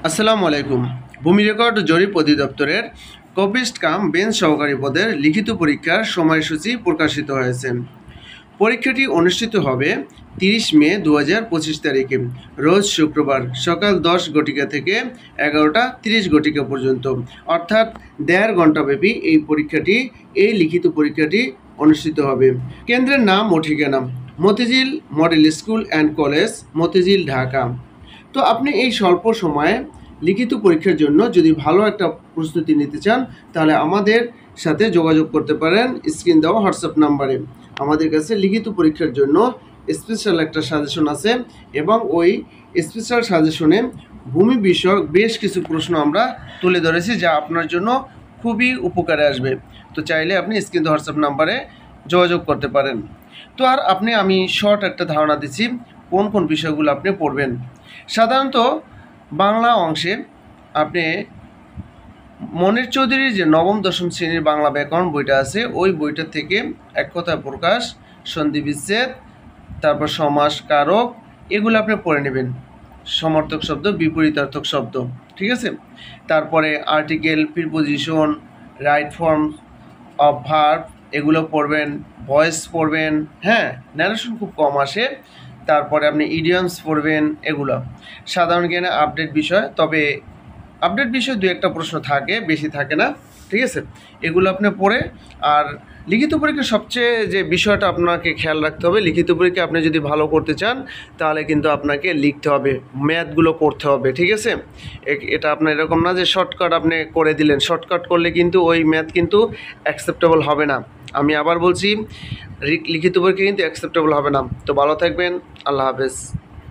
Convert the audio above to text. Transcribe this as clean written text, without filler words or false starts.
আসসালামু আলাইকুম। ভূমি রেকর্ড জরিপ অধিদপ্তরের কপিস্ট কাম বেঞ্চ সহকারী পদের লিখিত পরীক্ষার সময়সূচি প্রকাশিত হয়েছে। পরীক্ষাটি অনুষ্ঠিত হবে 30 মে 2025 তারিখে, রোজ শুক্রবার সকাল 10 ঘটিকা থেকে 11টা 30 ঘটিকা পর্যন্ত, অর্থাৎ 1.5 ঘণ্টাব্যাপী এই লিখিত পরীক্ষাটি অনুষ্ঠিত হবে। কেন্দ্রের নাম ও ঠিকানা: Motijheel model school and college, Motijheel, Dhaka. তো আপনি এই স্বল্প সময়ে লিখিত পরীক্ষার জন্য যদি ভালো একটা প্রস্তুতি নিতে চান, তাহলে আমাদের সাথে যোগাযোগ করতে পারেন স্ক্রিন দেওয়া হোয়াটসঅ্যাপ নাম্বারে। আমাদের কাছে লিখিত পরীক্ষার জন্য স্পেশাল একটা সাজেশন আছে, এবং ওই স্পেশাল সাজেশনে ভূমি বিষয়ক বেশ কিছু প্রশ্ন আমরা তুলে ধরেছি, যা আপনার জন্য খুবই উপকারে আসবে। তো চাইলে আপনি স্ক্রিন দেওয়া হোয়াটসঅ্যাপ নাম্বারে যোগাযোগ করতে পারেন। তো আর আমি শর্ট একটা ধারণা দিচ্ছি কোন কোন বিষয়গুলো আপনি পড়বেন। সাধারণত বাংলা অংশে আপনি মনির চৌধুরীর যে নবম দশম শ্রেণীর বাংলা ব্যাকরণ বইটা আছে, ওই বইটা থেকে এক কথা প্রকাশ, সন্ধি বিচ্ছেদ, তারপর সমাস কারক, এগুলো আপনি পড়ে নেবেন। সমর্থক শব্দ, বিপরীতার্থক শব্দ, ঠিক আছে। তারপরে article, preposition, right form of verb, এগুলো পড়বেন। ভয়েস পড়বেন, হ্যাঁ, ন্যারেশন খুব কম আসে। তারপরে আপনি ইডিয়মস পড়বেন। এগুলো সাধারণ জ্ঞানে আপডেট বিষয়, তবে আপডেট বিষয় দু একটা প্রশ্ন থাকে, বেশি থাকে না, ঠিক আছে। এগুলো আপনি পড়ে, আর লিখিত পরীক্ষা সবচেয়ে যে বিষয়টা আপনাকে খেয়াল রাখতে হবে, লিখিত পরীক্ষা আপনি যদি ভালো করতে চান তাহলে কিন্তু আপনাকে লিখতে হবে, ম্যাথগুলো করতে হবে, ঠিক আছে। এটা আপনার এরকম না যে শর্টকাট আপনি করে দিলেন, শর্টকাট করলে কিন্তু ওই ম্যাথ কিন্তু অ্যাকসেপ্টেবল হবে না। আমি আবার বলছি, লিখিত পরীক্ষা কিন্তু অ্যাকসেপ্টেবল হবে না। তো ভালো থাকবেন, আল্লাহ হাফেজ।